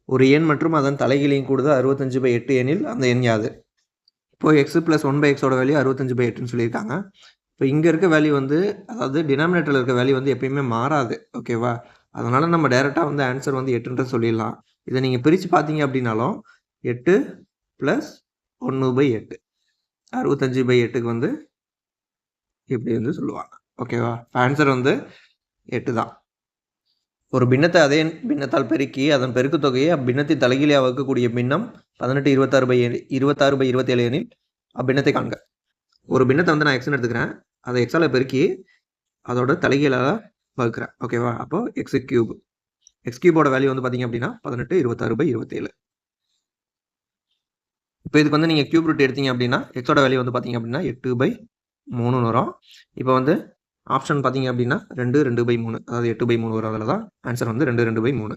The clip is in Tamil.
ஒரு எண் மற்றும் அதன் தலைகீழையும் கூடுதல் 65/8 எனில் அந்த எண் யாது? இப்போ எக்ஸ் ப்ளஸ் 1/xோட வேல்யூ 65/8ன்னு சொல்லியிருக்காங்க. இப்போ இங்கே இருக்க வேல்யூ வந்து அதாவது டினாமினேட்டரில் இருக்க வேல்யூ வந்து எப்பயுமே மாறாது. ஓகேவா? அதனால் நம்ம டைரெக்டாக வந்து ஆன்சர் வந்து 8ன்றது சொல்லிடலாம். இதை நீங்கள் பிரித்து பார்த்தீங்க அப்படின்னாலும் 8 + 1/8 65/8க்கு வந்து இப்படி வந்து சொல்லுவாங்க. ஓகேவா? ஆன்சர் வந்து 8 தான். ஒரு பின்னத்தை அதே பின்னத்தால் பெருக்கி அதன் பெருக்குத் தொகையை அப்பின்னத்தின் தலைகீழியாக வகுக்கக்கூடிய பின்னம் 18 26/27 எனில் அப்பின்னத்தை காண்க. ஒரு பின்னத்தை வந்து நான் எக்ஸ்ன்னு எடுத்துக்கிறேன். அதை எக்ஸால் பெருக்கி அதோட தலைகீழாக வகுக்கிறேன். ஓகேவா? அப்போ எக்ஸ் கியூப். எக்ஸ் கியூபோட வேல்யூ வந்து பார்த்தீங்க அப்படின்னா 18 26/27. இப்போ இதுக்கு வந்து நீங்கள் கியூப் ரூட் எடுத்தீங்க அப்படின்னா எக்ஸோட வேல்யூ வந்து பார்த்தீங்க அப்படின்னா 8/3 வரும். இப்போ வந்து ஆப்ஷன் பார்த்தீங்க அப்படின்னா 2 2/3, அதாவது 8/3 வரும். அதில் தான் ஆன்சர் வந்து 2 2/3.